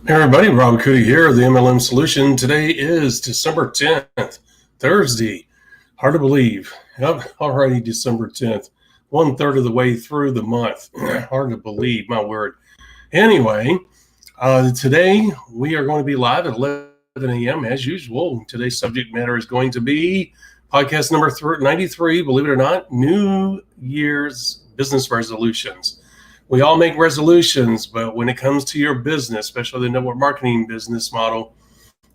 Hey everybody, Rob Cootie here, the MLM Solution. Today is December 10th, Thursday. Hard to believe. Yep, already December 10th, 1/3 of the way through the month. Hard to believe, my word. Anyway, today we are going to be live at 11 a.m. as usual. Today's subject matter is going to be podcast number 93, believe it or not, New Year's business resolutions. We all make resolutions, but when it comes to your business, especially the network marketing business model,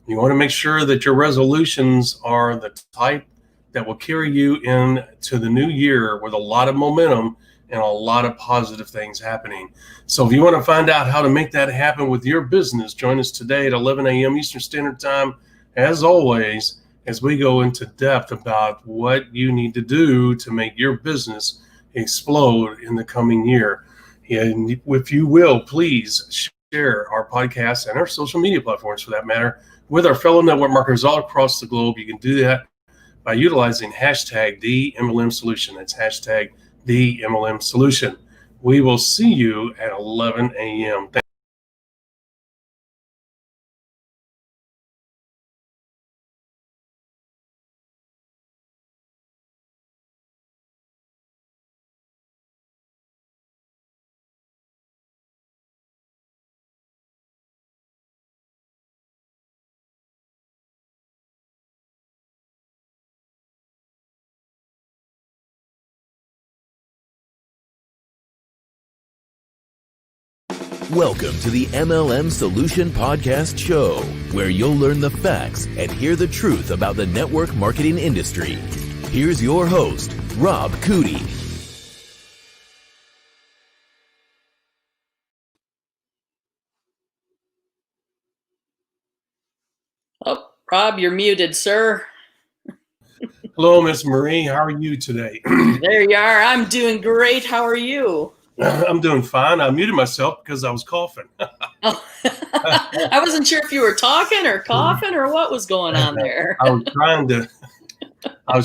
you want to make sure that your resolutions are the type that will carry you into the new year with a lot of momentum and a lot of positive things happening. So if you want to find out how to make that happen with your business, join us today at 11 a.m. Eastern Standard Time, as always, as we go into depth about what you need to do to make your business explode in the coming year. And if you will, please share our podcast and our social media platforms, for that matter, with our fellow network marketers all across the globe. You can do that by utilizing hashtag TheMLM Solution. That's hashtag TheMLM Solution. We will see you at 11 a.m. Welcome to the MLM Solution Podcast Show, where you'll learn the facts and hear the truth about the network marketing industry. Here's your host, Rob Cootie. Oh, Rob, you're muted, sir. Hello, Miss Marie. How are you today? There you are. I'm doing great. How are you? I'm doing fine. I muted myself because I was coughing. Oh. I wasn't sure if you were talking or coughing or what was going on there. I was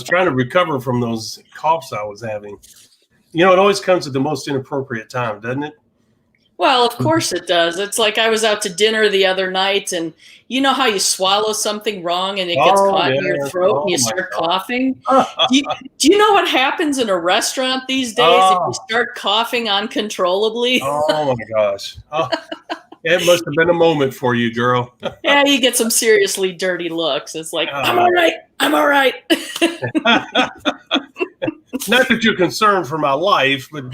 trying to recover from those coughs I was having. You know, it always comes at the most inappropriate time, doesn't it? Well, of course it does. It's like I was out to dinner the other night, and you know how you swallow something wrong and it gets caught in your throat and you start coughing? Do you know what happens in a restaurant these days if you start coughing uncontrollably? Oh, my gosh. It must have been a moment for you, girl. Yeah, you get some seriously dirty looks. It's like, I'm all right. I'm all right. Not that you're concerned for my life, but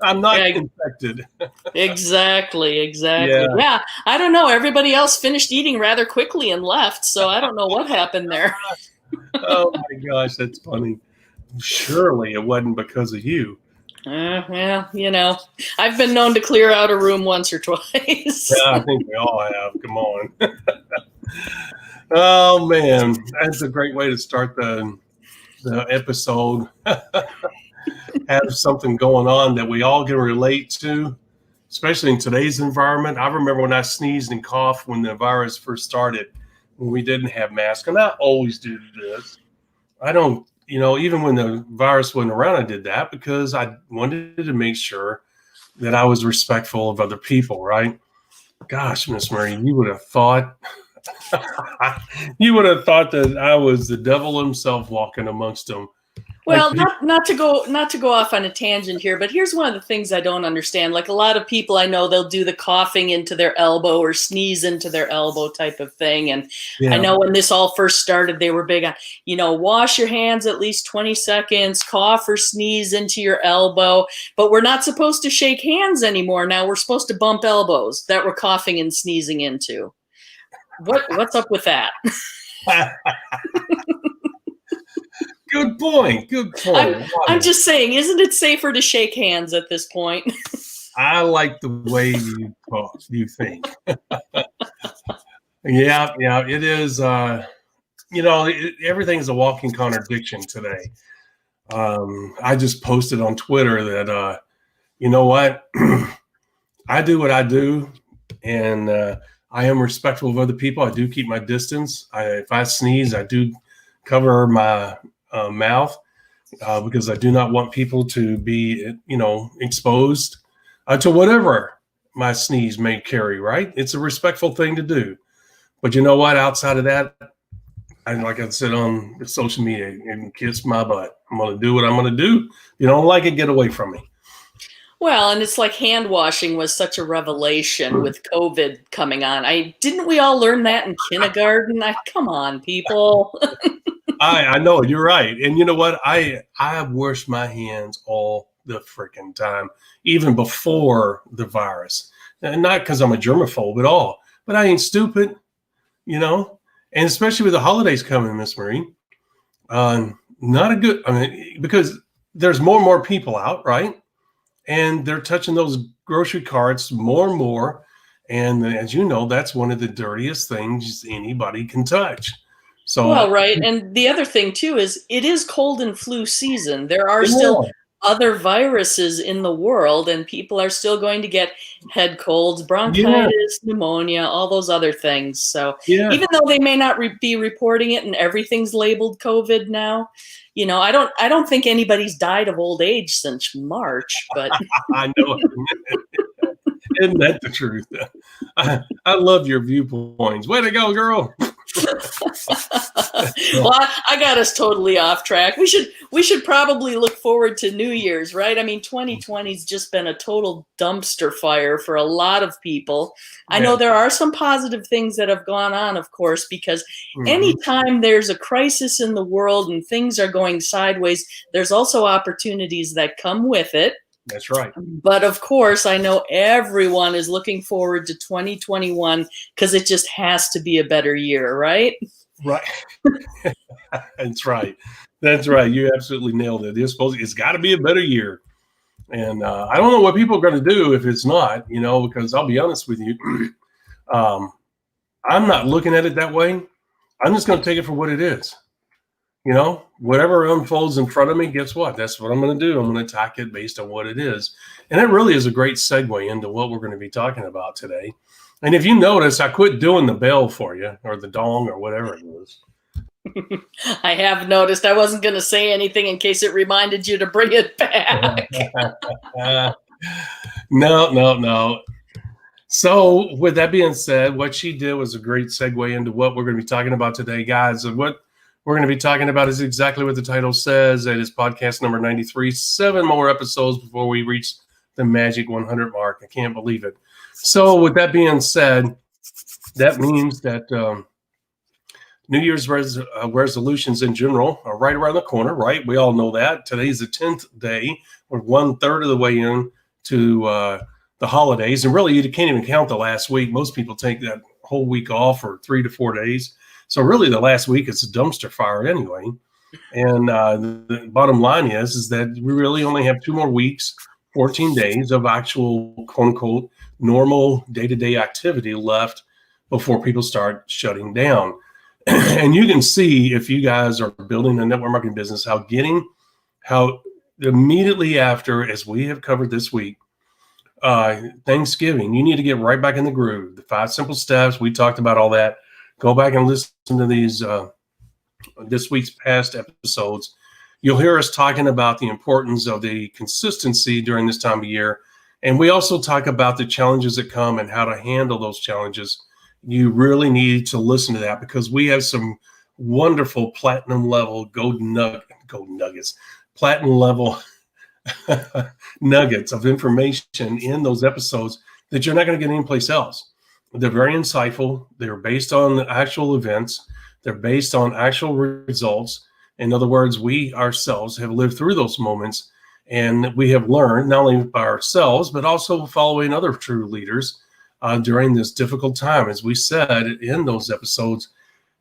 I'm not infected. Exactly. Yeah, I don't know. Everybody else finished eating rather quickly and left, so I don't know what happened there. Oh, my gosh, that's funny. Surely it wasn't because of you. Well, you know, I've been known to clear out a room once or twice. Yeah, I think we all have. Come on. Oh, man. That's a great way to start the episode. Have something going on that we all can relate to, especially in today's environment. I remember when I sneezed and coughed when the virus first started, when we didn't have masks. And I always do this. I don't, even when the virus wasn't around, I did that because I wanted to make sure that I was respectful of other people, right? Gosh, Miss Marie, you would have thought that I was the devil himself walking amongst them. Well, not to go off on a tangent here, but here's one of the things I don't understand. Like a lot of people I know, they'll do the coughing into their elbow or sneeze into their elbow type of thing. And I know when this all first started, they were big on, wash your hands at least 20 seconds, cough or sneeze into your elbow. But we're not supposed to shake hands anymore. Now we're supposed to bump elbows that we're coughing and sneezing into. What's up with that? Good point. I'm just saying, isn't it safer to shake hands at this point? I like the way you talk, you think. Yeah, it is. Everything's a walking contradiction today. I just posted on Twitter that, you know what? I do what I do, and I am respectful of other people. I do keep my distance. If I sneeze, I do cover my mouth because I do not want people to be, exposed to whatever my sneeze may carry, right? It's a respectful thing to do. But you know what? Outside of that, like I said on social media, and kiss my butt. I'm going to do what I'm going to do. If you don't like it, get away from me. Well, and it's like hand washing was such a revelation with COVID coming on. Didn't we all learn that in kindergarten? Come on, people. I know, you're right. And you know what? I wash my hands all the freaking time, even before the virus. And not because I'm a germaphobe at all, but I ain't stupid, you know? And especially with the holidays coming, Miss Marie, not a good, because there's more and more people out, right? And they're touching those grocery carts more and more. And as you know, that's one of the dirtiest things anybody can touch. So, well, right. And the other thing too is it is cold and flu season. There are still other viruses in the world, and people are still going to get head colds, bronchitis, pneumonia, all those other things. So even though they may not be reporting it and everything's labeled COVID now, you know, I don't think anybody's died of old age since March, but I know. Isn't that the truth? I love your viewpoints. Way to go, girl. Well, I got us totally off track. We should probably look forward to New Year's, right? I mean, 2020's just been a total dumpster fire for a lot of people. I know there are some positive things that have gone on, of course, because anytime there's a crisis in the world and things are going sideways, there's also opportunities that come with it. That's right. But of course, I know everyone is looking forward to 2021 because it just has to be a better year, right? Right. That's right. That's right. You absolutely nailed it. It's got to be a better year. And I don't know what people are going to do if it's not, you know, because I'll be honest with you. I'm not looking at it that way. I'm just going to take it for what it is. You know, whatever unfolds in front of me, guess what? That's what I'm going to do. I'm going to attack it based on what it is. And it really is a great segue into what we're going to be talking about today. And if you notice, I quit doing the bell for you or the dong or whatever it is. I have noticed. I wasn't going to say anything in case it reminded you to bring it back. No. So with that being said, what she did was a great segue into what we're going to be talking about today, guys. And what we're going to be talking about is exactly what the title says. It is podcast number 93, 7 more episodes before we reach the magic 100 mark. I can't believe it. So with that being said, that means that New Year's resolutions in general are right around the corner, right? We all know that. Today's the 10th day. We're 1/3 of the way in to the holidays. And really, you can't even count the last week. Most people take that whole week off for 3 to 4 days. So really, the last week is a dumpster fire anyway. And the bottom line is that we really only have 2 more weeks, 14 days of actual, quote unquote, normal day-to-day activity left before people start shutting down. And you can see, if you guys are building a network marketing business, how immediately after, as we have covered this week, Thanksgiving, you need to get right back in the groove. The 5 simple steps, we talked about all that. Go back and listen to these this week's past episodes. You'll hear us talking about the importance of the consistency during this time of year. And we also talk about the challenges that come and how to handle those challenges. You really need to listen to that because we have some wonderful platinum level golden nuggets, platinum level nuggets of information in those episodes that you're not going to get anyplace else. They're very insightful. They're based on actual events. They're based on actual results. In other words, we ourselves have lived through those moments, and we have learned not only by ourselves, but also following other true leaders during this difficult time. As we said in those episodes,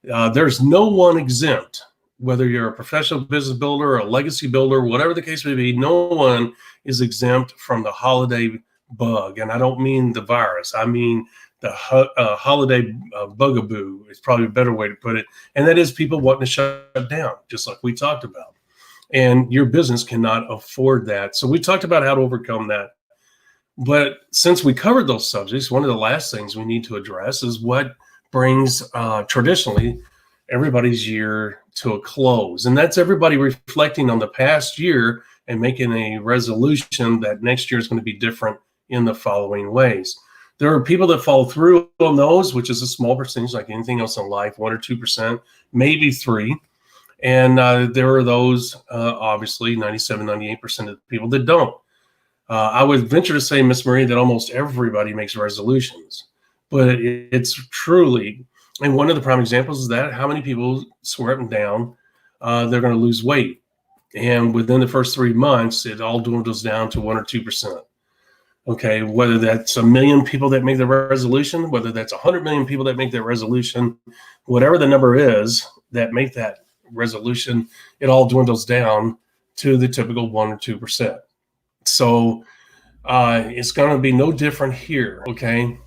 there's no one exempt, whether you're a professional business builder, a legacy builder, whatever the case may be, no one is exempt from the holiday bug. And I don't mean the virus. I mean the holiday bugaboo is probably a better way to put it. And that is people wanting to shut down, just like we talked about. And your business cannot afford that. So we talked about how to overcome that. But since we covered those subjects, one of the last things we need to address is what brings traditionally everybody's year to a close. And that's everybody reflecting on the past year and making a resolution that next year is going to be different in the following ways. There are people that follow through on those, which is a small percentage, like anything else in life, 1 or 2%, maybe 3. And there are those, obviously, 97, 98% of the people that don't. I would venture to say, Miss Marie, that almost everybody makes resolutions, but it's truly, and one of the prime examples is that how many people swear up and down they're going to lose weight. And within the first 3 months, it all dwindles down to 1 or 2%. Okay, whether that's 1 million people that make the resolution, whether that's 100 million people that make that resolution, whatever the number is that make that resolution, it all dwindles down to the typical 1 or 2%. So it's going to be no different here. Okay.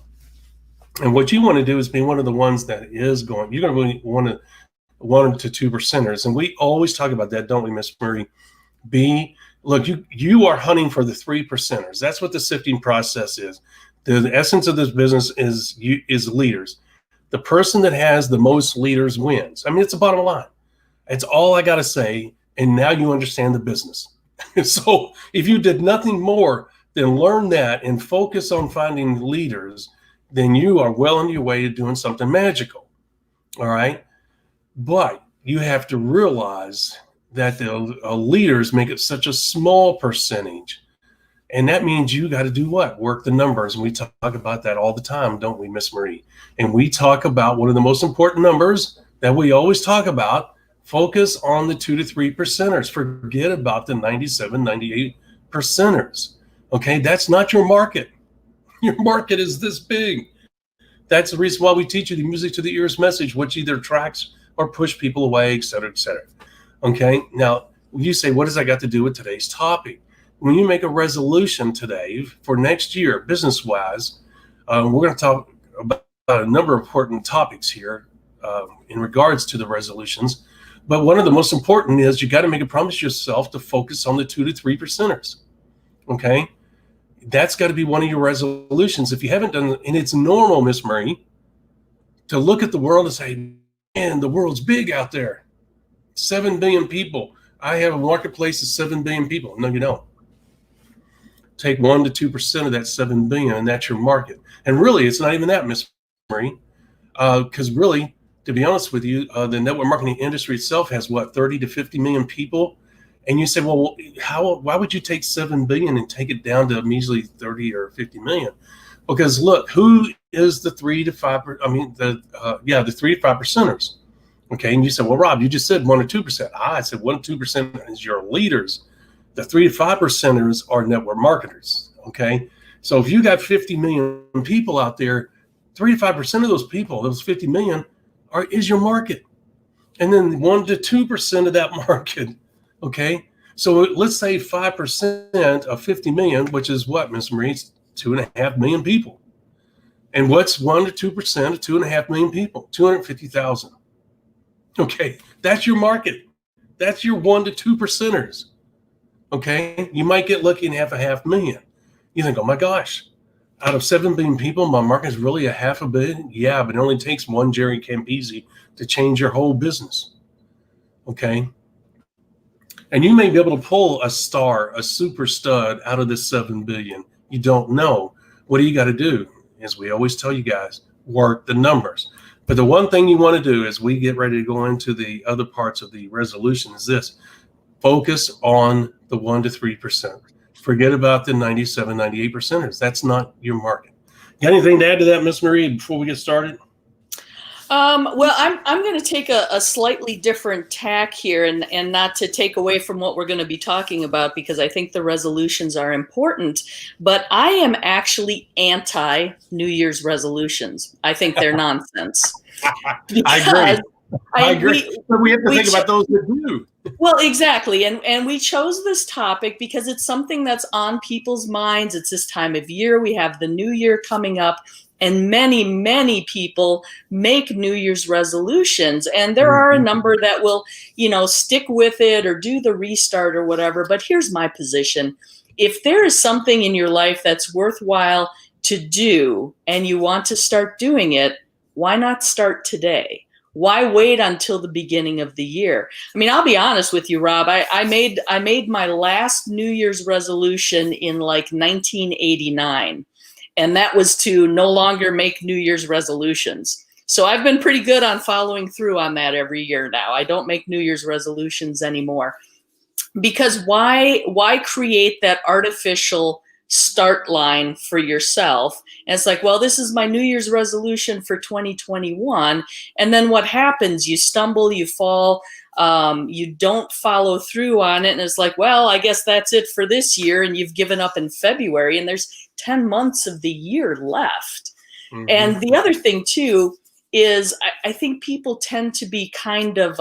And what you want to do is be one of the ones that is going, you're going to be one of 1 to 2%ers. And we always talk about that, don't we, Miss Murray? Look, you are hunting for the 3%ers. That's what the sifting process is. The essence of this business is leaders. The person that has the most leaders wins. I mean, it's the bottom line. It's all I got to say. And now you understand the business. So if you did nothing more than learn that and focus on finding leaders, then you are well on your way to doing something magical. All right. But you have to realize that the leaders make it such a small percentage. And that means you got to do what? Work the numbers. And we talk about that all the time, don't we, Miss Marie? And we talk about one of the most important numbers that we always talk about. Focus on the 2 to 3%ers. Forget about the 97, 98%ers. Okay, that's not your market. Your market is this big. That's the reason why we teach you the music to the ears message, which either attracts or push people away, et cetera, et cetera. Okay, now you say, what does that got to do with today's topic? When you make a resolution today for next year, business-wise, we're going to talk about a number of important topics here in regards to the resolutions. But one of the most important is you got to make a promise to yourself to focus on the 2 to 3%ers. Okay, that's got to be one of your resolutions. If you haven't done, and it's normal, Miss Marie, to look at the world and say, man, the world's big out there. 7 billion people. I have a marketplace of 7 billion people. No, you don't. Take 1 to 2% of that 7 billion, and that's your market. And really, it's not even that, Miss Marie, because really, to be honest with you, the network marketing industry itself has what, 30 to 50 million people. And you say, well, why would you take 7 billion and take it down to measly 30 or 50 million? Because look, who is the 3 to 5? I mean, the 3 to 5%ers. Okay. And you said, well, Rob, you just said 1 or 2%. I said 1 or 2% is your leaders. The 3 to 5%ers are network marketers. Okay. So if you got 50 million people out there, 3 to 5% of those people, those 50 million, is your market. And then 1 to 2% of that market. Okay. So let's say 5% of 50 million, which is what, Ms. Marie? 2.5 million people. And what's 1 to 2% of 2.5 million people? 250,000. Okay. That's your market. That's your 1 to 2%ers. Okay. You might get lucky and have 500,000. You think, oh my gosh, out of 7 billion people, my market is really 500 million. Yeah, but it only takes one Jerry Campese to change your whole business. Okay. And you may be able to pull a star, a super stud out of this 7 billion. You don't know. What do you got to do? As we always tell you guys, work the numbers. But the one thing you want to do as we get ready to go into the other parts of the resolution is this: focus on the 1 to 3%. Forget about the 97, 98%ers. That's not your market. Got anything to add to that, Miss Marie, before we get started? Well, I'm going to take a slightly different tack here and not to take away from what we're going to be talking about, because I think the resolutions are important, but I am actually anti New Year's resolutions. I think they're nonsense. I agree. But we have to think about those that do. Well, exactly. And we chose this topic because it's something that's on people's minds. It's this time of year. We have the new year coming up. And many, many people make New Year's resolutions. And there are a number that will, stick with it or do the restart or whatever. But here's my position. If there is something in your life that's worthwhile to do and you want to start doing it, why not start today? Why wait until the beginning of the year? I mean, I'll be honest with you, Rob. I made my last New Year's resolution in like 1989. And that was to no longer make New Year's resolutions. So I've been pretty good on following through on that every year now. I don't make New Year's resolutions anymore. Because why create that artificial start line for yourself? And it's like, well, this is my New Year's resolution for 2021. And then what happens? You stumble, you fall, you don't follow through on it. And it's like, well, I guess that's it for this year. And you've given up in February, and there's 10 months of the year left. Mm-hmm. And the other thing too is I think people tend to be kind of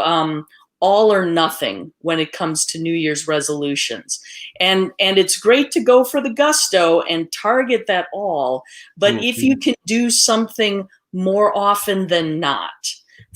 all or nothing when it comes to New Year's resolutions. And it's great to go for the gusto and target that all. But if you can do something more often than not,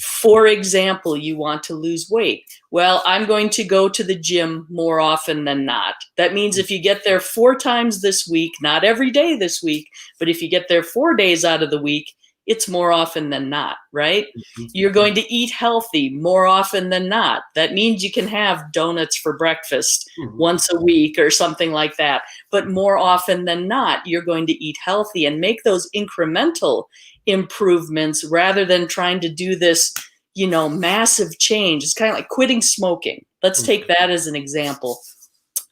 for example, you want to lose weight. Well, I'm going to go to the gym more often than not. That means if you get there 4 times this week, not every day this week, but if you get there 4 days out of the week, it's more often than not, right? Mm-hmm. You're going to eat healthy more often than not. That means you can have donuts for breakfast once a week or something like that. But more often than not, you're going to eat healthy and make those incremental improvements rather than trying to do this, massive change. It's kind of like quitting smoking. Let's take that as an example.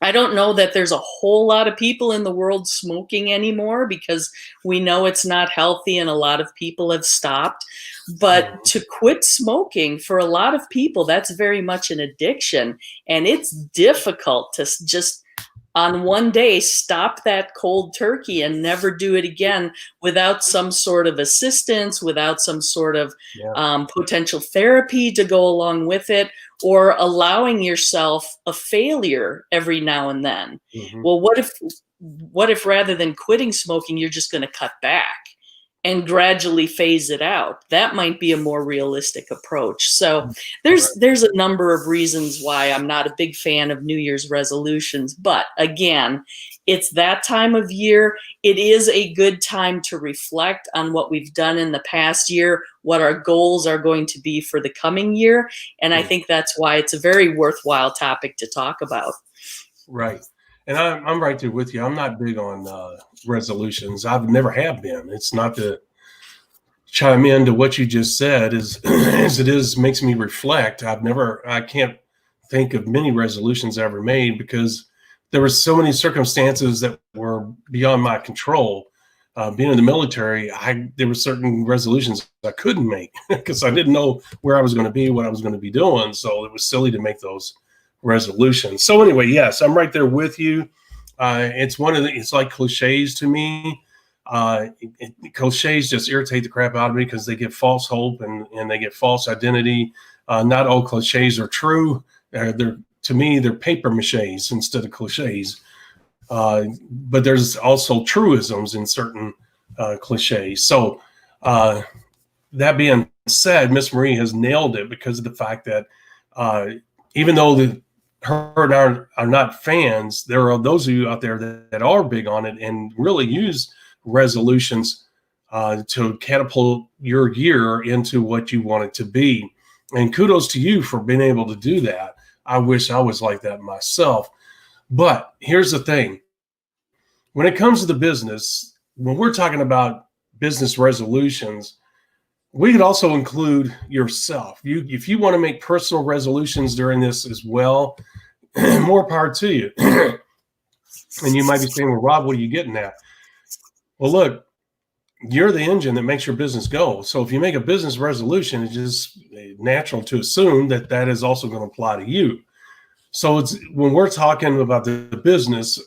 I don't know that there's a whole lot of people in the world smoking anymore because we know it's not healthy and a lot of people have stopped. But to quit smoking, for a lot of people, that's very much an addiction. And it's difficult to just on one day stop that cold turkey and never do it again without some sort of assistance, without some sort of potential therapy to go along with it, or allowing yourself a failure every now and then. Mm-hmm. Well, what if rather than quitting smoking, you're just going to cut back and gradually phase it out? That might be a more realistic approach. So there's a number of reasons why I'm not a big fan of New Year's resolutions. But again, it's that time of year. It is a good time to reflect on what we've done in the past year, what our goals are going to be for the coming year. And I think that's why it's a very worthwhile topic to talk about. Right. And I'm right there with you. I'm not big on resolutions. I've never have been. It's not to chime into what you just said as it is makes me reflect. I can't think of many resolutions I ever made because there were so many circumstances that were beyond my control. Being in the military, there were certain resolutions I couldn't make because I didn't know where I was going to be, what I was going to be doing. So it was silly to make those resolutions. So anyway, yes, I'm right there with you. It's like cliches to me. Cliches just irritate the crap out of me because they give false hope and they get false identity. Not all cliches are true. To me, they're paper maches instead of cliches. But there's also truisms in certain cliches. So that being said, Miss Marie has nailed it because of the fact that even though her and are not fans, there are those of you out there that are big on it and really use resolutions to catapult your year into what you want it to be. And kudos to you for being able to do that. I wish I was like that myself. But here's the thing. When it comes to the business, when we're talking about business resolutions, we could also include yourself. If you want to make personal resolutions during this as well, more power to you. And you might be saying, well, Rob, what are you getting at? Well, look, you're the engine that makes your business go. So if you make a business resolution, it's just natural to assume that that is also going to apply to you. So when we're talking about the business,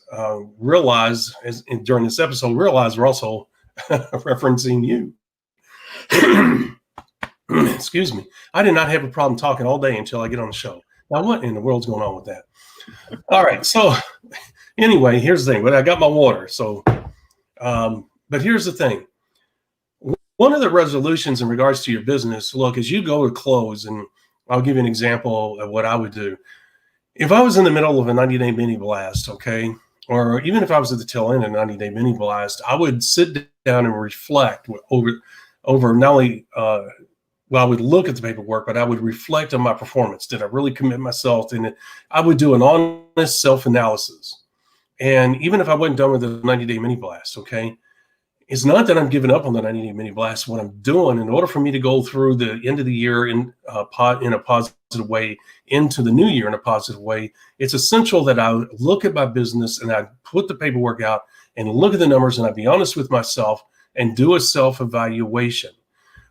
realize during this episode, we're also referencing you. Excuse me. I did not have a problem talking all day until I get on the show. Now, what in the world's going on with that? All right. So anyway, here's the thing. But I got my water. So, but here's the thing. One of the resolutions in regards to your business, look, as you go to close, and I'll give you an example of what I would do. If I was in the middle of a 90-day mini blast, okay, or even if I was at the tail end of a 90-day mini blast, I would sit down and reflect over not only, I would look at the paperwork, but I would reflect on my performance. Did I really commit myself? And I would do an honest self-analysis. And even if I wasn't done with the 90-day mini blast, okay, It's not that I'm giving up on the 90-day mini blast. What I'm doing in order for me to go through the end of the year in a positive way, into the new year in a positive way, it's essential that I look at my business and I put the paperwork out and look at the numbers and I be honest with myself and do a self-evaluation.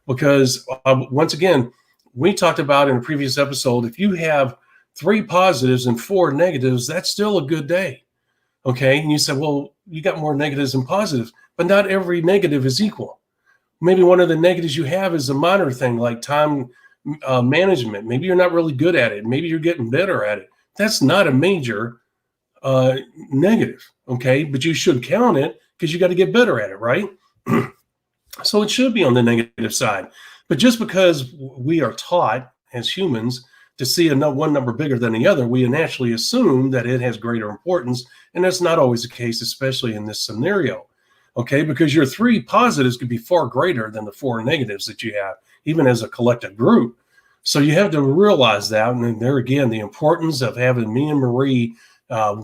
Because once again, we talked about in a previous episode, if you have 3 positives and 4 negatives, that's still a good day. Okay. And you said, well, you got more negatives than positives, but not every negative is equal. Maybe one of the negatives you have is a minor thing like time management. Maybe you're not really good at it. Maybe you're getting better at it. That's not a major negative. Okay. But you should count it because you got to get better at it, right? So it should be on the negative side. But just because we are taught as humans to see one number bigger than the other, we naturally assume that it has greater importance. And that's not always the case, especially in this scenario. Okay, because your 3 positives could be far greater than the 4 negatives that you have, even as a collective group. So you have to realize that. And then there again, the importance of having me and Marie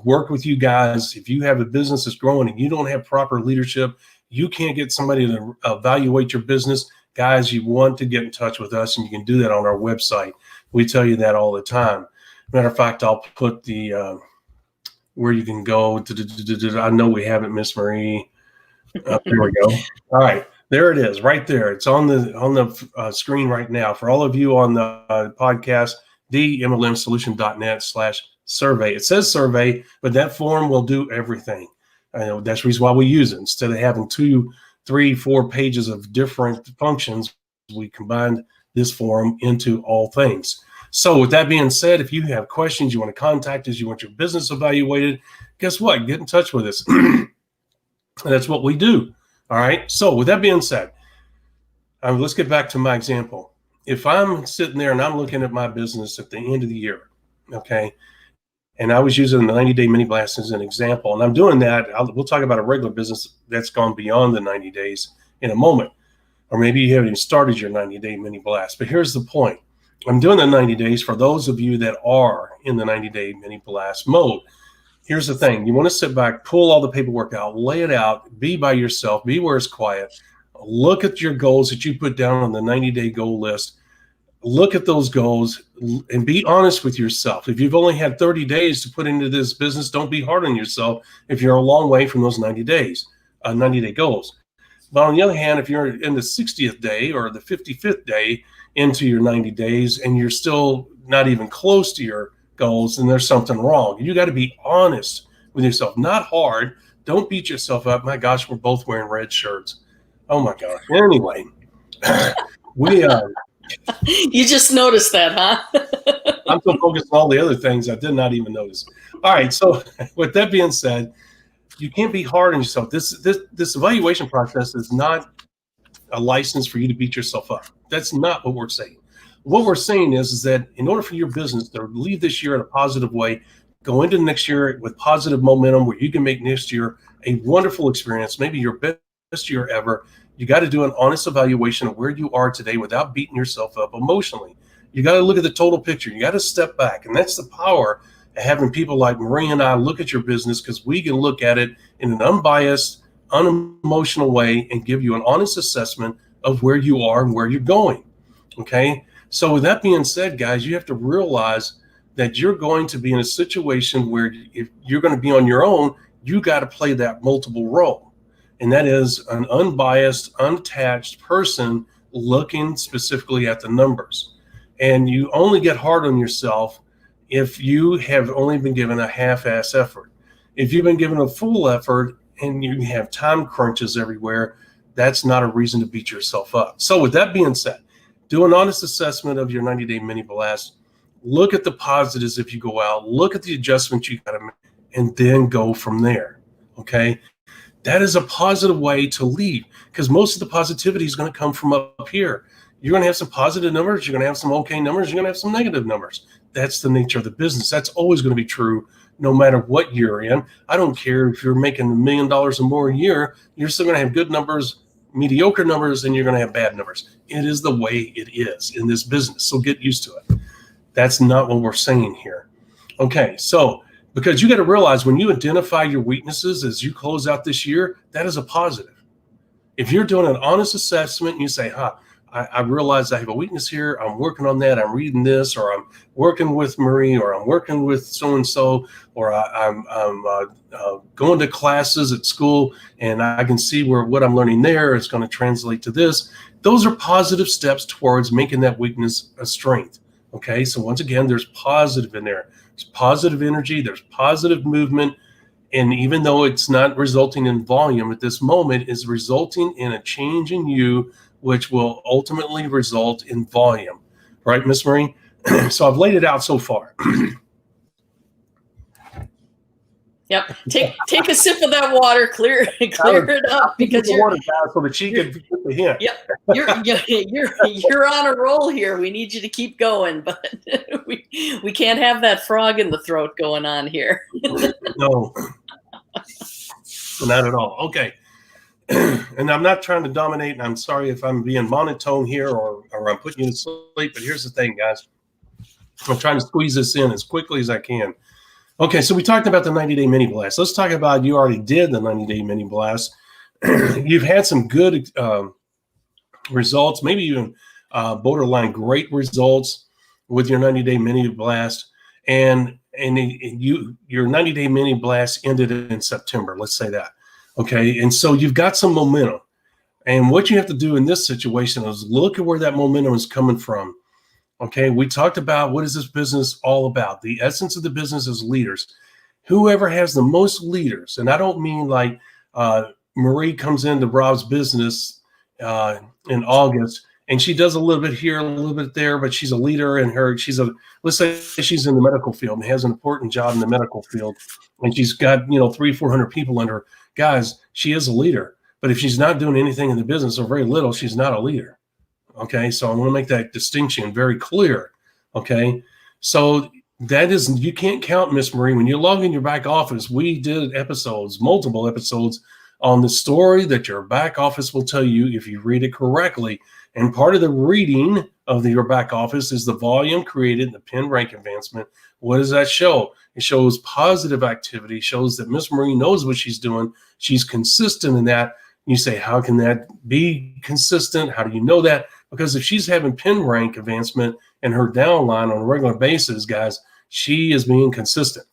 work with you guys. If you have a business that's growing and you don't have proper leadership, you can't get somebody to evaluate your business. Guys, you want to get in touch with us, and you can do that on our website. We tell you that all the time. Matter of fact, I'll put the where you can go. I know we haven't, Miss Marie. There we go. All right, there it is, right there. It's on the screen right now for all of you on the podcast. TheMLMsolution.net/survey. It says survey, but that form will do everything. I know that's the reason why we use it. Instead of having 2, 3, 4 pages of different functions, we combined this form into all things. So with that being said, if you have questions, you want to contact us, you want your business evaluated, guess what? Get in touch with us. And that's what we do. All right. So with that being said, let's get back to my example. If I'm sitting there and I'm looking at my business at the end of the year, okay, and I was using the 90-day mini blast as an example, and I'm doing that. We'll talk about a regular business that's gone beyond the 90 days in a moment. Or maybe you haven't even started your 90-day mini blast. But here's the point. I'm doing the 90 days for those of you that are in the 90-day mini blast mode. Here's the thing. You want to sit back, pull all the paperwork out, lay it out, be by yourself, be where it's quiet. Look at your goals that you put down on the 90-day goal list. Look at those goals and be honest with yourself. If you've only had 30 days to put into this business, don't be hard on yourself if you're a long way from those 90 days, 90-day goals. But on the other hand, if you're in the 60th day or the 55th day into your 90 days and you're still not even close to your goals, then there's something wrong. You got to be honest with yourself, not hard. Don't beat yourself up. My gosh, we're both wearing red shirts. Oh my gosh. Anyway, you just noticed that, huh? I'm so focused on all the other things I did not even notice. All right. So with that being said, you can't be hard on yourself. This evaluation process is not a license for you to beat yourself up. That's not what we're saying. What we're saying is that in order for your business to leave this year in a positive way, go into next year with positive momentum where you can make next year a wonderful experience, maybe your best year ever, you got to do an honest evaluation of where you are today without beating yourself up emotionally. You got to look at the total picture. You got to step back. And that's the power of having people like Marie and I look at your business, because we can look at it in an unbiased, unemotional way and give you an honest assessment of where you are and where you're going. Okay. So with that being said, guys, you have to realize that you're going to be in a situation where if you're going to be on your own, you got to play that multiple role. And that is an unbiased, unattached person looking specifically at the numbers. And you only get hard on yourself if you have only been given a half-ass effort. If you've been given a full effort and you have time crunches everywhere, that's not a reason to beat yourself up. So with that being said, do an honest assessment of your 90-day mini blast. Look at the positives if you go out. Look at the adjustments you got to make, and then go from there. Okay? That is a positive way to lead, because most of the positivity is going to come from up here. You're going to have some positive numbers. You're going to have some okay numbers. You're going to have some negative numbers. That's the nature of the business. That's always going to be true no matter what you're in. I don't care if you're making $1 million or more a year. You're still going to have good numbers, mediocre numbers, and you're going to have bad numbers. It is the way it is in this business. So get used to it. That's not what we're saying here. Okay, so because you got to realize when you identify your weaknesses as you close out this year, that is a positive. If you're doing an honest assessment, you say, I realize I have a weakness here. I'm working on that. I'm reading this, or I'm working with Marie, or I'm working with so-and-so, or I'm going to classes at school, and I can see where what I'm learning there is going to translate to this. Those are positive steps towards making that weakness a strength. Okay, so once again, there's positive in there. There's positive energy. There's positive movement. And even though it's not resulting in volume at this moment, is resulting in a change in you, which will ultimately result in volume. Right, Miss Marie? So I've laid it out so far. Yep. Take a sip of that water, clear it up, because you're water, guys, so that she can get the hint. Yep. You're on a roll here. We need you to keep going, but we can't have that frog in the throat going on here. No, not at all. Okay. And I'm not trying to dominate, and I'm sorry if I'm being monotone here or I'm putting you to sleep, but here's the thing, guys. I'm trying to squeeze this in as quickly as I can. Okay, so we talked about the 90-day mini blast. Let's talk about, you already did the 90-day mini blast. You've had some good results, maybe even borderline great results with your 90-day mini blast. And your 90-day mini blast ended in September, let's say that. Okay, and so you've got some momentum. And what you have to do in this situation is look at where that momentum is coming from. Okay, we talked about what is this business all about. The essence of the business is leaders. Whoever has the most leaders, and I don't mean like Marie comes into Rob's business in August, and she does a little bit here, a little bit there, but she's a leader, and let's say she's in the medical field and has an important job in the medical field, and she's got 300-400 people under her. Guys, she is a leader, but if she's not doing anything in the business or very little, she's not a leader. Okay, so I want to make that distinction very clear. Okay, so that is, you can't count, Miss Marie. When you log in your back office, we did multiple episodes on the story that your back office will tell you if you read it correctly. And part of the reading of your back office is the volume created in the pin rank advancement. What does that show? It shows positive activity, shows that Miss Marie knows what she's doing. She's consistent in that. You say, how can that be consistent? How do you know that? Because if she's having pin rank advancement in her downline on a regular basis, guys, she is being consistent.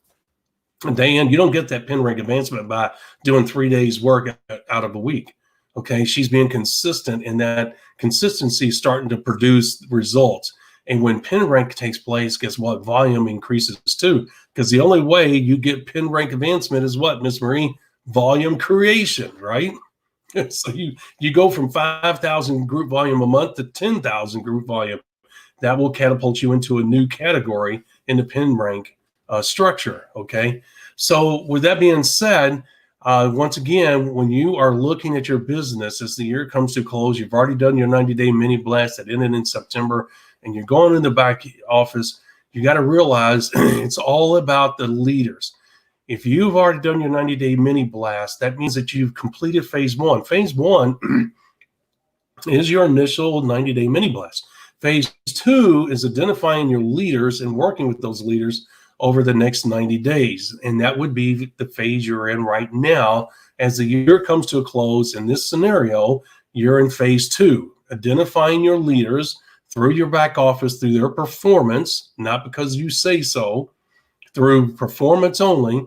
And Dan, you don't get that pin rank advancement by doing 3 days work out of a week. Okay, she's being consistent, and that consistency is starting to produce results. And when pin rank takes place, guess what? Volume increases too. Because the only way you get pin rank advancement is what, Miss Marie? Volume creation, right? So you go from 5,000 group volume a month to 10,000 group volume. That will catapult you into a new category in the pin rank structure. Okay. So with that being said, once again, when you are looking at your business as the year comes to close, you've already done your 90-day mini blast that ended in September, and you're going in the back office, you got to realize it's all about the leaders. If you've already done your 90-day mini blast, that means that you've completed phase one. Phase one is your initial 90-day mini blast. Phase two is identifying your leaders and working with those leaders over the next 90 days. And that would be the phase you're in right now. As the year comes to a close, in this scenario, you're in phase two, identifying your leaders through your back office, through their performance, not because you say so, through performance only.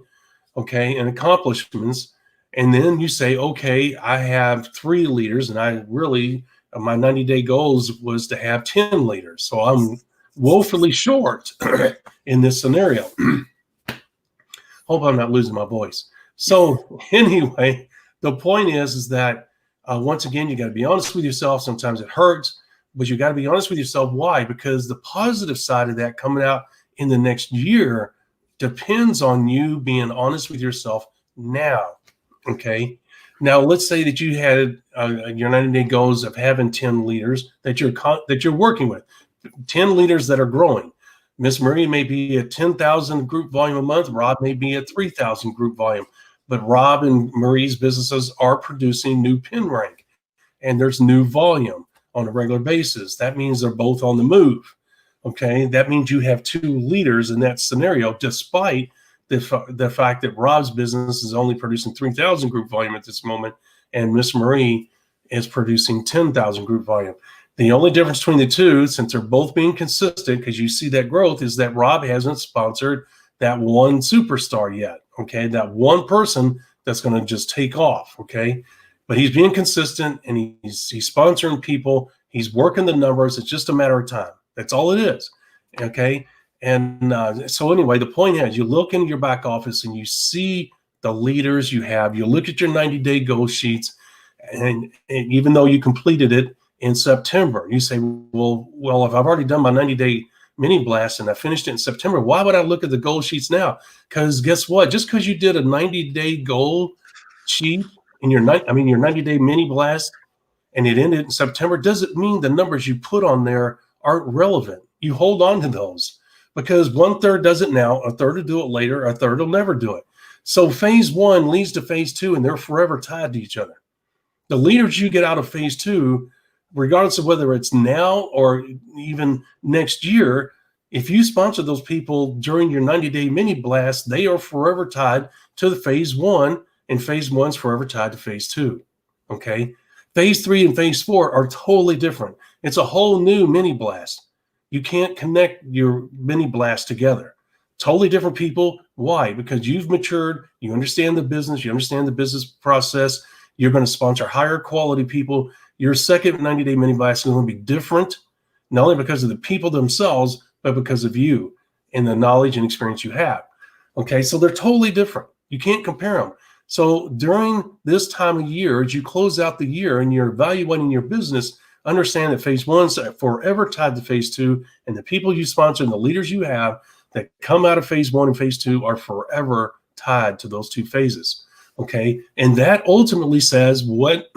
Okay, and accomplishments. And then you say, okay, I have 3 leaders, and I really, my 90-day goals was to have 10 leaders. So I'm woefully short in this scenario. Hope I'm not losing my voice. So anyway, the point is that once again, you got to be honest with yourself. Sometimes it hurts, but you got to be honest with yourself. Why? Because the positive side of that coming out in the next year depends on you being honest with yourself now. Okay. Now, let's say that you had your 90-day goals of having 10 leaders that you're working with, 10 leaders that are growing. Miss Marie may be at 10,000 group volume a month. Rob may be at 3,000 group volume. But Rob and Marie's businesses are producing new pin rank, and there's new volume on a regular basis. That means they're both on the move. Okay, that means you have 2 leaders in that scenario, despite the fact that Rob's business is only producing 3,000 group volume at this moment, and Miss Marie is producing 10,000 group volume. The only difference between the two, since they're both being consistent, because you see that growth, is that Rob hasn't sponsored that one superstar yet. Okay, that one person that's going to just take off. Okay, but he's being consistent and he's sponsoring people. He's working the numbers. It's just a matter of time. That's all it is. Okay, and so anyway, the point is, you look in your back office and you see the leaders you have. You look at your 90-day goal sheets, and even though you completed it in September, you say, well, if I've already done my 90-day mini blast and I finished it in September, why would I look at the goal sheets now? Because guess what? Just because you did a 90-day goal sheet in your 90-day mini blast and it ended in September, doesn't mean the numbers you put on there aren't relevant. You hold on to those because 1/3 does it now, a third will do it later, a third will never do it. So phase one leads to phase two, and they're forever tied to each other. The leaders you get out of phase two, regardless of whether it's now or even next year, if you sponsor those people during your 90-day mini blast, they are forever tied to the phase one, and phase one's forever tied to phase two. Okay. Phase three and phase four are totally different. It's a whole new mini blast. You can't connect your mini blast together. Totally different people. Why? Because you've matured, you understand the business, you understand the business process. You're going to sponsor higher quality people. Your second 90-day mini blast is going to be different, not only because of the people themselves, but because of you and the knowledge and experience you have. Okay, so they're totally different. You can't compare them. So during this time of year, as you close out the year and you're evaluating your business, understand that phase one's forever tied to phase two, and the people you sponsor and the leaders you have that come out of phase one and phase two are forever tied to those two phases. Okay, and that ultimately says what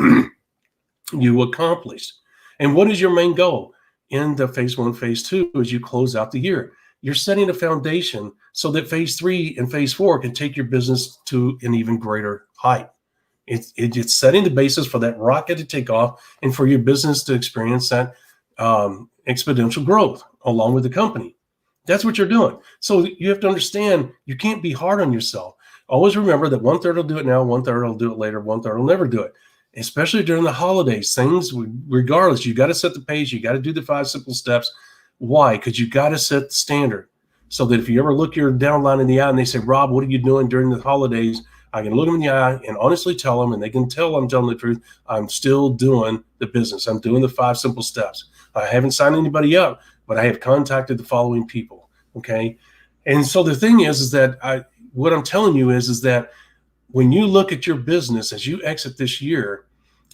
you accomplished. And what is your main goal in the phase one, phase two as you close out the year? You're setting a foundation so that phase three and phase four can take your business to an even greater height. It's setting the basis for that rocket to take off and for your business to experience that exponential growth along with the company. That's what you're doing. So you have to understand you can't be hard on yourself. Always remember that 1/3 will do it now, 1/3 will do it later, 1/3 will never do it. Especially during the holidays, things, regardless, you got to set the pace. You got to do the 5 simple steps. Why? Because you got to set the standard so that if you ever look your downline in the eye and they say, Rob, what are you doing during the holidays? I can look them in the eye and honestly tell them, and they can tell I'm telling the truth, I'm still doing the business. I'm doing the 5 simple steps. I haven't signed anybody up, but I have contacted the following people. Okay. And so the thing is that what I'm telling you is that when you look at your business as you exit this year,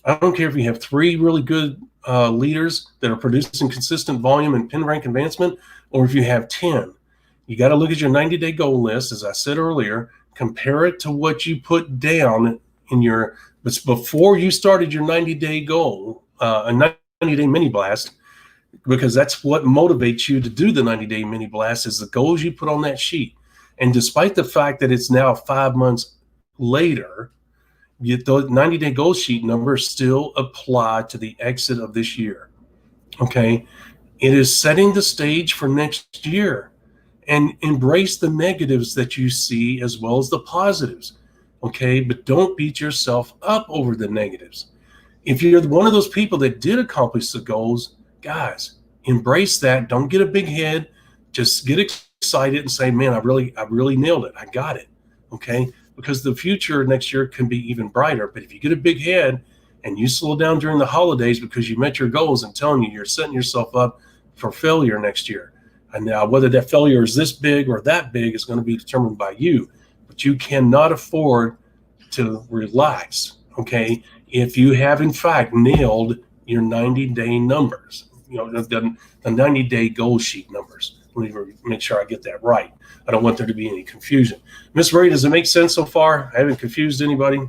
I don't care if you have 3 really good leaders that are producing consistent volume and pin rank advancement, or if you have 10. You got to look at your 90-day goal list, as I said earlier, compare it to what you put down in your, but before you started your 90-day goal, a 90-day mini blast, because that's what motivates you to do the 90-day mini blast is the goals you put on that sheet. And despite the fact that it's now 5 months later, the 90-day goal sheet numbers still apply to the exit of this year. Okay. It is setting the stage for next year, and embrace the negatives that you see as well as the positives. Okay. But don't beat yourself up over the negatives. If you're one of those people that did accomplish the goals, guys, embrace that. Don't get a big head. Just get excited and say, man, I really nailed it. I got it. Okay. Because the future next year can be even brighter. But if you get a big head and you slow down during the holidays because you met your goals, I'm telling you, you're setting yourself up for failure next year. And now whether that failure is this big or that big is going to be determined by you. But you cannot afford to relax. Okay. If you have in fact nailed your 90-day numbers, the 90-day goal sheet numbers. Let me make sure I get that right. I don't want there to be any confusion. Miss Marie, does it make sense so far? I haven't confused anybody?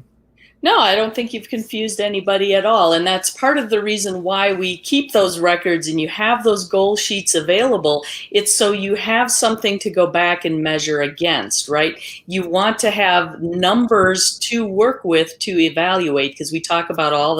No, I don't think you've confused anybody at all. And that's part of the reason why we keep those records and you have those goal sheets available. It's so you have something to go back and measure against, right? You want to have numbers to work with to evaluate, because we talk about all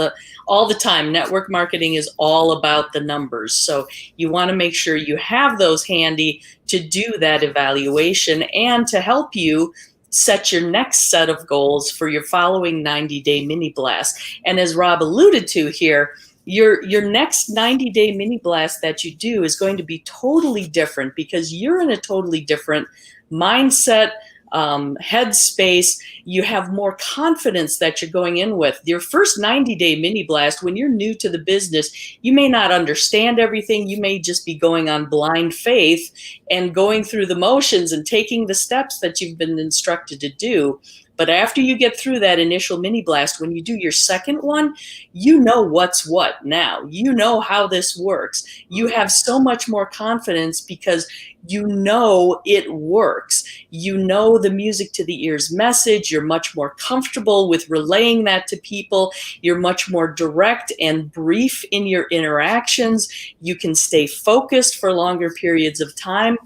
the time, network marketing is all about the numbers. So you want to make sure you have those handy to do that evaluation and to help you set your next set of goals for your following 90-day mini blast. And as Rob alluded to here, your next 90-day mini blast that you do is going to be totally different because you're in a totally different mindset, headspace. You have more confidence that you're going in with. Your first 90-day mini blast, when you're new to the business, you may not understand everything. You may just be going on blind faith and going through the motions and taking the steps that you've been instructed to do. But after you get through that initial mini blast, when you do your second one, you know what's what now. You know how this works. You have so much more confidence because you know it works. You know the music to the ears message. You're much more comfortable with relaying that to people. You're much more direct and brief in your interactions. You can stay focused for longer periods of time.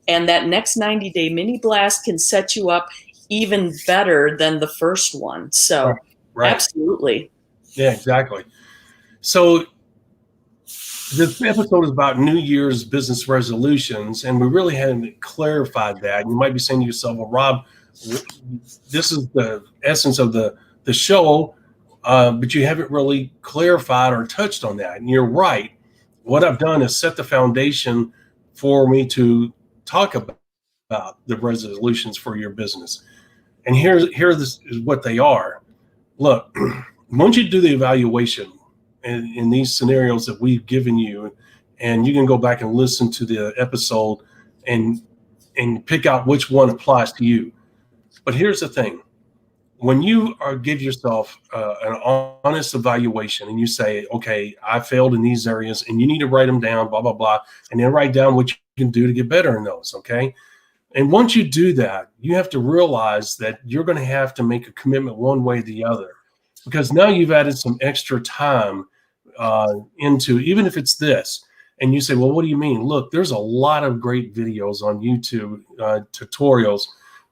And that next 90-day mini blast can set you up even better than the first one. So Right. absolutely. Yeah, exactly. So this episode is about New Year's business resolutions, and we really haven't clarified that. You might be saying to yourself, well, Rob, this is the essence of the show, but you haven't really clarified or touched on that. And you're right. What I've done is set the foundation for me to talk about the resolutions for your business. And here is what they are. Look, once you do the evaluation in these scenarios that we've given you, and you can go back and listen to the episode and pick out which one applies to you. But here's the thing. When you give yourself an honest evaluation and you say, okay, I failed in these areas, and you need to write them down, blah, blah, blah, and then write down what you can do to get better in those, okay? And once you do that, you have to realize that you're going to have to make a commitment one way or the other, because now you've added some extra time into, even if it's this, and you say, well, what do you mean? Look, there's a lot of great videos on YouTube, tutorials,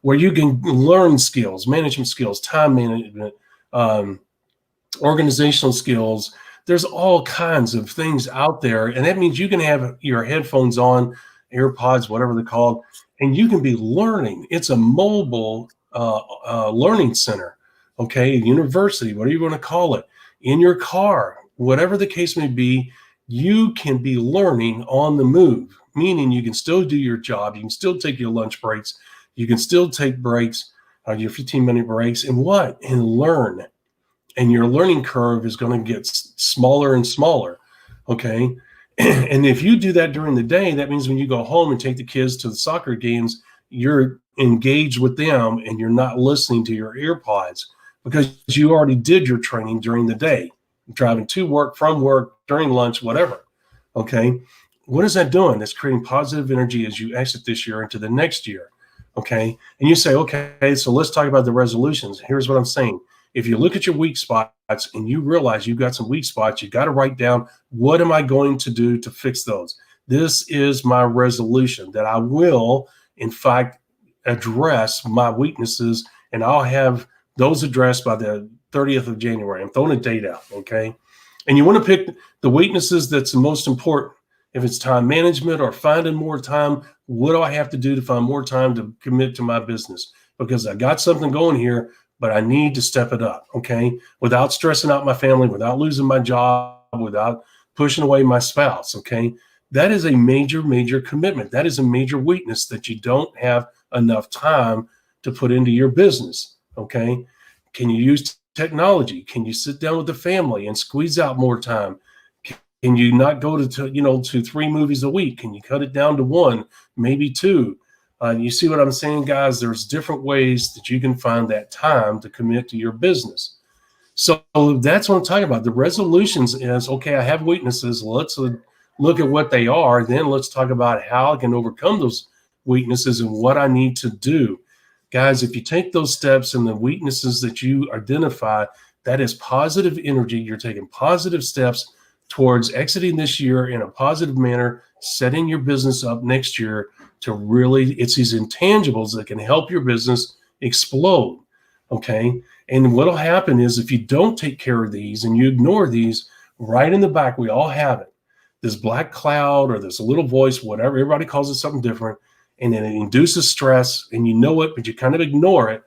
where you can learn skills, management skills, time management, organizational skills. There's all kinds of things out there. And that means you can have your headphones on, AirPods, whatever they're called, and you can be learning. It's a mobile learning center, okay? University, whatever you want to call it, in your car, whatever the case may be, you can be learning on the move, meaning you can still do your job. You can still take your lunch breaks. You can still take breaks, your 15-minute breaks, and learn. And your learning curve is going to get smaller and smaller, okay? And if you do that during the day, that means when you go home and take the kids to the soccer games, you're engaged with them and you're not listening to your earpods because you already did your training during the day, driving to work, from work, during lunch, whatever. Okay. What is that doing? It's creating positive energy as you exit this year into the next year. Okay. And you say, okay, so let's talk about the resolutions. Here's what I'm saying. If you look at your weak spots and you realize you've got some weak spots, you got to write down, what am I going to do to fix those? This is my resolution that I will, in fact, address my weaknesses, and I'll have those addressed by the 30th of January. I'm throwing a date out, okay? And you want to pick the weaknesses that's the most important. If it's time management or finding more time, what do I have to do to find more time to commit to my business? Because I got something going here, but I need to step it up, okay? Without stressing out my family, without losing my job, without pushing away my spouse, okay? That is a major, major commitment. That is a major weakness, that you don't have enough time to put into your business, okay? Can you use technology? Can you sit down with the family and squeeze out more time? Can you not go to 3 movies a week? Can you cut it down to 1, maybe 2? You see what I'm saying, guys? There's different ways that you can find that time to commit to your business. So that's what I'm talking about. The resolutions is, okay, I have weaknesses. Let's look at what they are. Then let's talk about how I can overcome those weaknesses and what I need to do. Guys, if you take those steps and the weaknesses that you identify, that is positive energy. You're taking positive steps towards exiting this year in a positive manner, setting your business up next year to really, it's these intangibles that can help your business explode, okay? And what'll happen is, if you don't take care of these and you ignore these, right in the back, we all have it, this black cloud or this little voice, whatever, everybody calls it something different, and then it induces stress, and you know it, but you kind of ignore it.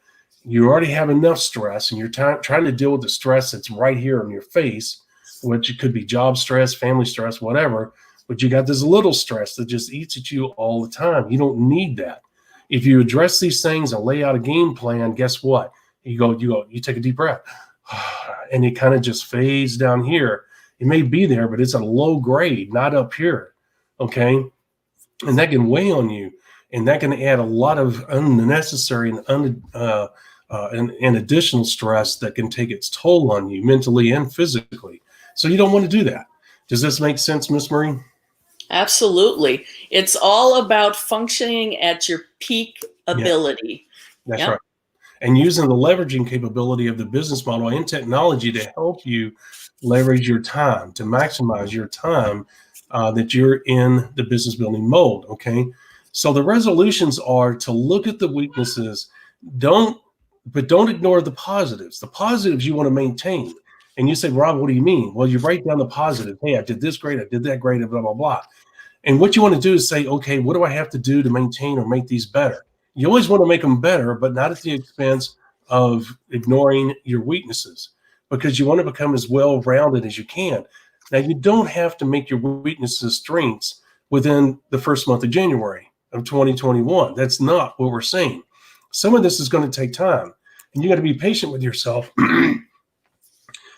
You already have enough stress, and you're trying to deal with the stress that's right here in your face, which could be job stress, family stress, whatever. But you got this little stress that just eats at you all the time. You don't need that. If you address these things and lay out a game plan, guess what? You take a deep breath, and it kind of just fades down here. It may be there, but it's a low grade, not up here. Okay. And that can weigh on you, and that can add a lot of unnecessary and additional stress that can take its toll on you mentally and physically. So you don't want to do that. Does this make sense, Miss Marie? Absolutely. It's all about functioning at your peak ability. That's right. And using the leveraging capability of the business model and technology to help you leverage your time, to maximize your time that you're in the business building mode. Okay. So the resolutions are to look at the weaknesses, don't ignore the positives. The positives you want to maintain. And you say, Rob, what do you mean? Well, you write down the positive. Hey, I did this great. I did that great, blah, blah, blah. And what you want to do is say, okay, what do I have to do to maintain or make these better? You always want to make them better, but not at the expense of ignoring your weaknesses, because you want to become as well-rounded as you can. Now, you don't have to make your weaknesses strengths within the first month of January of 2021. That's not what we're saying. Some of this is going to take time, and you got to be patient with yourself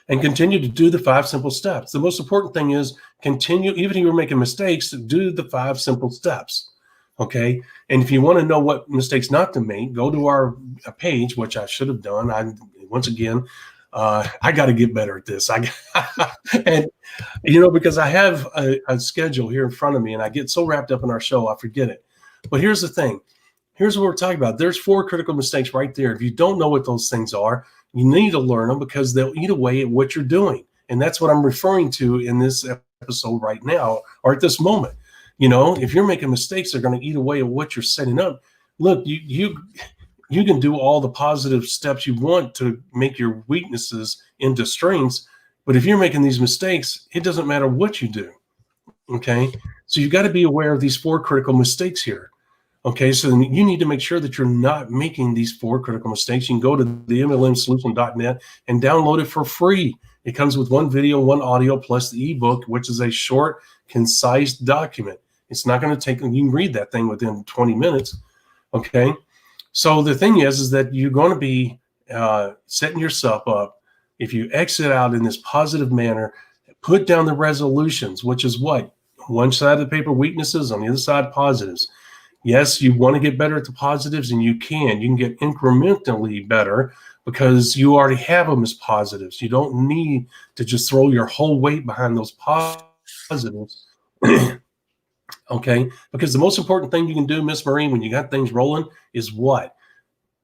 and continue to do the 5 simple steps. The most important thing is continue, even if you're making mistakes, do the 5 simple steps. Okay. And if you want to know what mistakes not to make, go to our page, which I should have done. I got to get better at this. And because I have a schedule here in front of me, and I get so wrapped up in our show, I forget it. But here's the thing. Here's what we're talking about. There's 4 critical mistakes right there. If you don't know what those things are, you need to learn them, because they'll eat away at what you're doing. And that's what I'm referring to in this episode right now, or at this moment. If you're making mistakes, they're going to eat away at what you're setting up. Look, you can do all the positive steps you want to make your weaknesses into strengths. But if you're making these mistakes, it doesn't matter what you do. Okay. So you got to be aware of these 4 critical mistakes here. Okay. So then you need to make sure that you're not making these 4 critical mistakes. You can go to TheMLM-solution.net and download it for free. It comes with 1 video, 1 audio, plus the ebook, which is a short, concise document. It's not going to take, you can read that thing within 20 minutes. Okay. So the thing is that you're going to be setting yourself up. If you exit out in this positive manner, put down the resolutions, which is what? One side of the paper, weaknesses, on the other side, positives. Yes, you want to get better at the positives, and you can get incrementally better because you already have them as positives. You don't need to just throw your whole weight behind those positives. Okay, because the most important thing you can do, Miss Marie, when you got things rolling is what?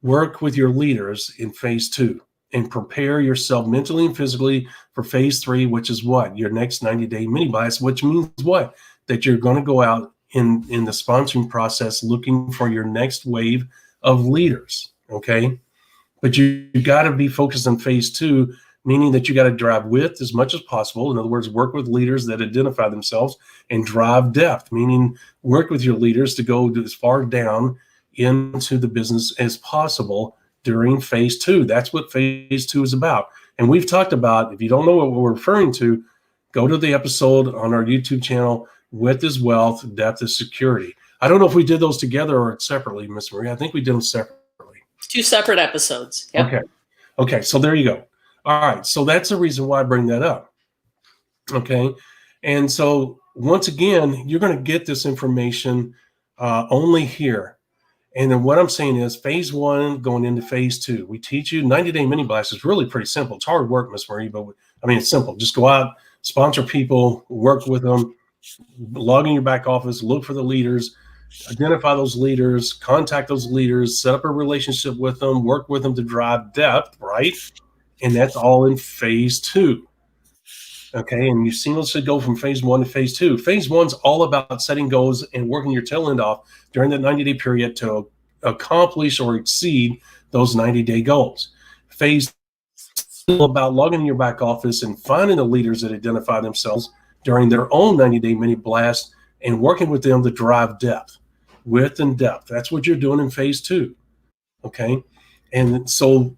Work with your leaders in phase 2 and prepare yourself mentally and physically for phase 3, which is what? Your next 90-day mini blast, which means what? That you're going to go out in the sponsoring process looking for your next wave of leaders. Okay, but you got to be focused on phase 2, meaning that you got to drive width as much as possible. In other words, work with leaders that identify themselves, and drive depth, meaning work with your leaders to go as far down into the business as possible during phase 2. That's what phase 2 is about. And we've talked about, if you don't know what we're referring to, go to the episode on our YouTube channel, Width is Wealth, Depth is Security. I don't know if we did those together or separately, Miss Marie. I think we did them separately. 2 separate episodes. Yep. Okay. So there you go. All right. So that's the reason why I bring that up. Okay. And so once again, you're going to get this information only here. And then what I'm saying is phase 1 going into phase 2, we teach you 90-day mini blast is really pretty simple. It's hard work, Miss Marie, but it's simple. Just go out, sponsor people, work with them, log in your back office, look for the leaders, identify those leaders, contact those leaders, set up a relationship with them, work with them to drive depth, right? And that's all in phase 2. Okay, and you seamlessly go from phase 1 to phase 2. Phase 1's all about setting goals and working your tail end off during that 90-day period to accomplish or exceed those 90-day goals. Phase 2 is about logging in your back office and finding the leaders that identify themselves during their own 90-day mini blast and working with them to drive depth, width and depth. That's what you're doing in phase 2. Okay, And so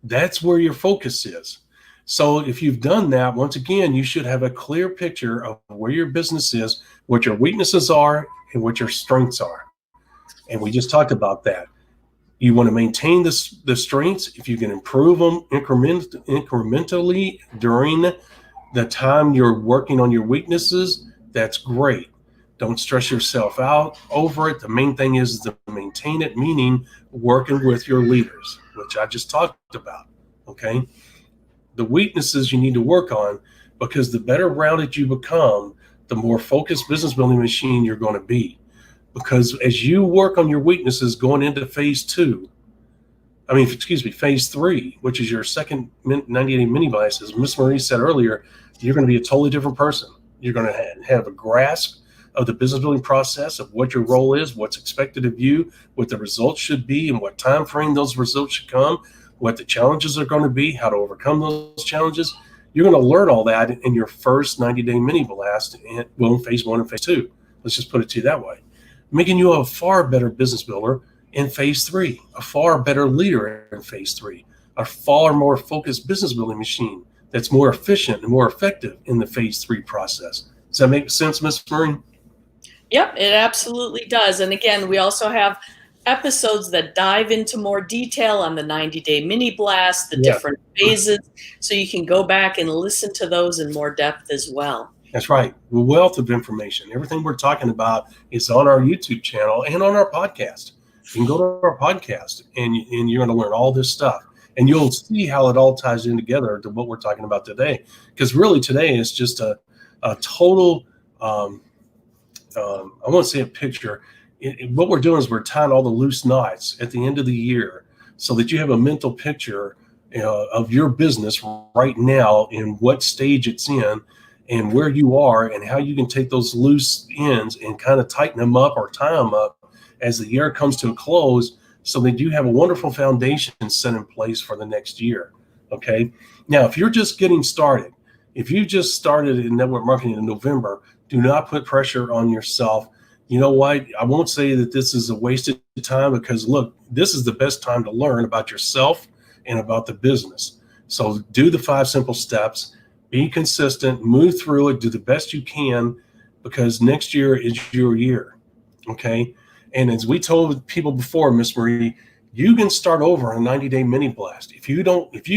that's where your focus is. So if you've done that, once again, you should have a clear picture of where your business is, what your weaknesses are, and what your strengths are. And we just talked about that. You want to maintain the strengths. If you can improve them incrementally during the time you're working on your weaknesses, that's great. Don't stress yourself out over it. The main thing is to maintain it, meaning working with your leaders, which I just talked about. Okay. The weaknesses you need to work on, because the better rounded you become, the more focused business building machine you're going to be. Because as you work on your weaknesses going into phase three, which is your second 90-day mini blast, as Miss Marie said earlier, you're going to be a totally different person. You're going to have a grasp of the business building process, of what your role is, what's expected of you, what the results should be, and what time frame those results should come, what the challenges are going to be, how to overcome those challenges. You're going to learn all that in your first 90-day mini blast, in phase one and phase two. Let's just put it to you that way, making you a far better business builder in phase three, a far better leader in phase three, a far more focused business building machine that's more efficient and more effective in the phase three process. Does that make sense, Ms. Murray? Yep, it absolutely does. And again, we also have episodes that dive into more detail on the 90-day mini blast, the different phases, so you can go back and listen to those in more depth as well. That's right. A wealth of information. Everything we're talking about is on our YouTube channel and on our podcast. You can go to our podcast and you're going to learn all this stuff. And you'll see how it all ties in together to what we're talking about today. Because really today is just a total, I want to say a picture. What we're doing is we're tying all the loose knots at the end of the year so that you have a mental picture of your business right now and what stage it's in and where you are and how you can take those loose ends and kind of tighten them up or tie them up as the year comes to a close, so that you have a wonderful foundation set in place for the next year. Okay. Now, if you're just getting started, if you just started in network marketing in November, do not put pressure on yourself. You know what? I won't say that this is a wasted time, because look, this is the best time to learn about yourself and about the business. So do the 5 simple steps, be consistent, move through it, do the best you can, because next year is your year. Okay. And as we told people before, Miss Marie, you can start over on a 90-day mini blast. If you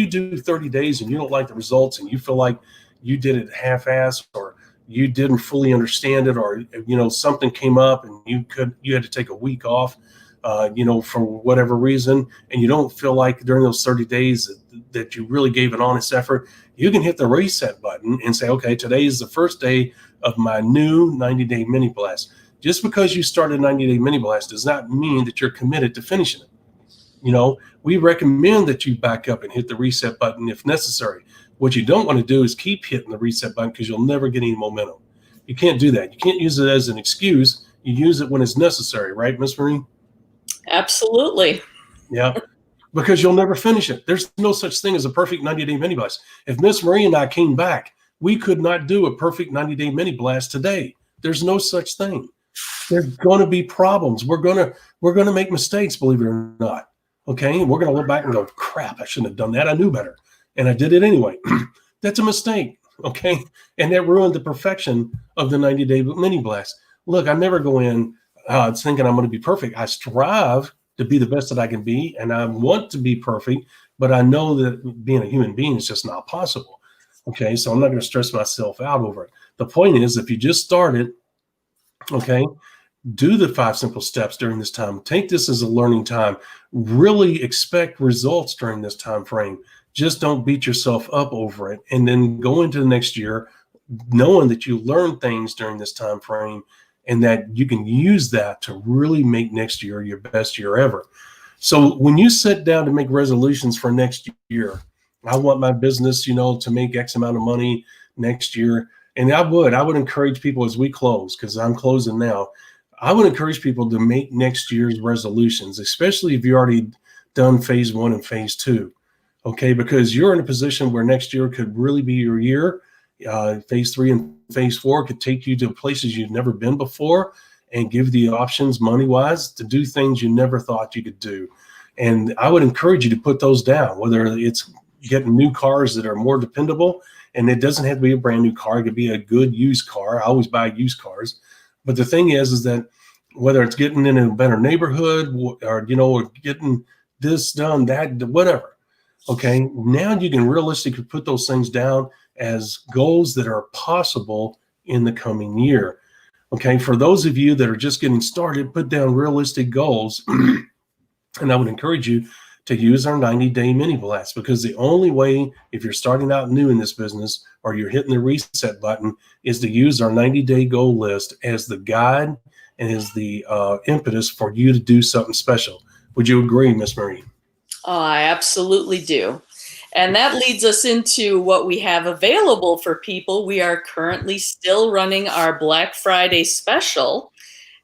do 30 days and you don't like the results and you feel like you did it half-assed, or you didn't fully understand it, or something came up and you had to take a week off, for whatever reason, and you don't feel like during those 30 days that you really gave an honest effort, you can hit the reset button and say, okay, today is the first day of my new 90-day mini blast. Just because you started a 90-day mini blast does not mean that you're committed to finishing it. We recommend that you back up and hit the reset button if necessary. What you don't want to do is keep hitting the reset button, because you'll never get any momentum. You can't do that. You can't use it as an excuse. You use it when it's necessary, right, Miss Marie? Absolutely. Yeah, because you'll never finish it. There's no such thing as a perfect 90-day mini blast. If Miss Marie and I came back, we could not do a perfect 90-day mini blast today. There's no such thing. There's going to be problems. We're going to make mistakes, believe it or not. Okay, we're going to look back and go, crap, I shouldn't have done that. I knew better, and I did it anyway. That's a mistake. Okay, and that ruined the perfection of the 90-day mini blast. Look, I never go in thinking I'm going to be perfect. I strive to be the best that I can be, and I want to be perfect, but I know that being a human being is just not possible. Okay, so I'm not going to stress myself out over it. The point is, if you just started, okay, do the 5 simple steps during this time. Take this as a learning time. Really expect results during this time frame. Just don't beat yourself up over it. And then go into the next year knowing that you learn things during this time frame, and that you can use that to really make next year your best year ever. So when you sit down to make resolutions for next year, I want my business, to make X amount of money next year. And I would encourage people, as we close, because I'm closing now, I would encourage people to make next year's resolutions, especially if you already done phase 1 and phase 2. Okay, because you're in a position where next year could really be your year. Phase 3 and phase 4 could take you to places you've never been before and give the options money-wise to do things you never thought you could do. And I would encourage you to put those down, whether it's getting new cars that are more dependable. And it doesn't have to be a brand new car. It could be a good used car. I always buy used cars. But the thing is that whether it's getting in a better neighborhood or, or getting this done, that, whatever. Okay. Now you can realistically put those things down as goals that are possible in the coming year. Okay. For those of you that are just getting started, put down realistic goals. And I would encourage you to use our 90-day mini blast, because the only way, if you're starting out new in this business or you're hitting the reset button, is to use our 90-day goal list as the guide and as the impetus for you to do something special. Would you agree, Miss Marie? Oh, I absolutely do. And that leads us into what we have available for people. We are currently still running our Black Friday special.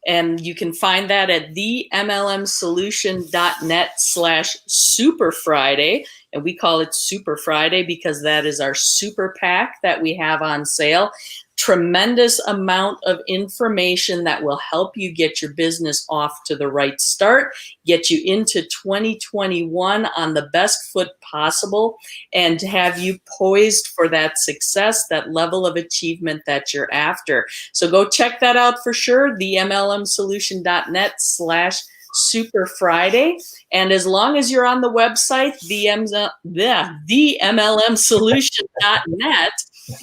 And you can find that at TheMLMsolution.net/Super Friday. And we call it Super Friday because that is our super pack that we have on sale. Tremendous amount of information that will help you get your business off to the right start, get you into 2021 on the best foot possible, and to have you poised for that success, that level of achievement that you're after. So go check that out for sure, TheMLMsolution.net/Super Friday. And as long as you're on the website, TheMLMsolution.net,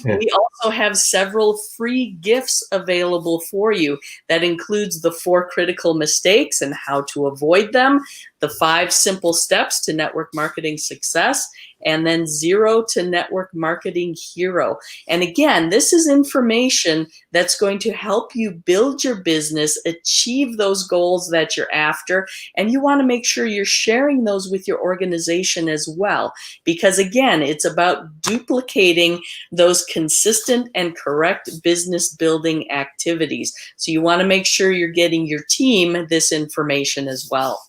we also have several free gifts available for you. That includes the 4 critical mistakes and how to avoid them, the 5 simple steps to network marketing success, and then 0 to network marketing hero. And again, this is information that's going to help you build your business, achieve those goals that you're after, and you want to make sure you're sharing those with your organization as well. Because again, it's about duplicating those consistent and correct business building activities. So you want to make sure you're getting your team this information as well.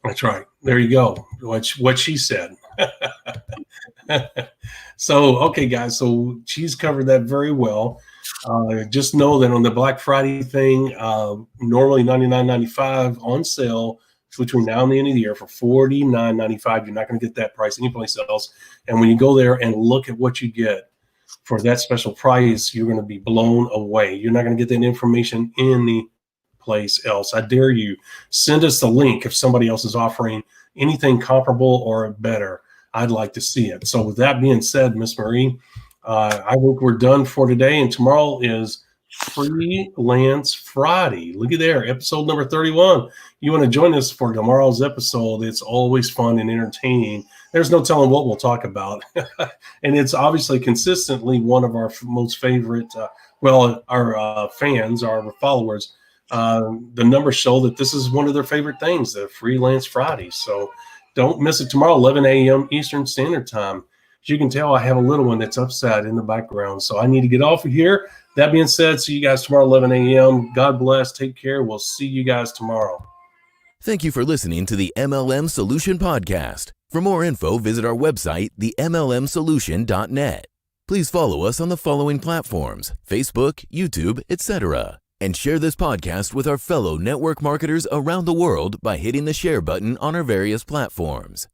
That's right. There you go. What she said. So, okay, guys. So she's covered that very well. Just know that on the Black Friday thing, normally $99.95 on sale between now and the end of the year for $49.95. You're not going to get that price anyplace else. And when you go there and look at what you get for that special price, you're going to be blown away. You're not going to get that information any place else. I dare you, send us the link if somebody else is offering anything comparable or better. I'd like to see it. So with that being said, Miss Marie, I think we're done for today. And tomorrow is Freelance Friday. Look at there, episode number 31. You want to join us for tomorrow's episode? It's always fun and entertaining. There's no telling what we'll talk about. And it's obviously consistently one of our most favorite, our fans, our followers, the numbers show that this is one of their favorite things, the Freelance Friday. So don't miss it tomorrow, 11 a.m. Eastern Standard Time. As you can tell, I have a little one that's upset in the background, so I need to get off of here. That being said, see you guys tomorrow, 11 a.m. God bless. Take care. We'll see you guys tomorrow. Thank you for listening to the MLM Solution Podcast. For more info, visit our website, TheMLMsolution.net. Please follow us on the following platforms: Facebook, YouTube, etc. And share this podcast with our fellow network marketers around the world by hitting the share button on our various platforms.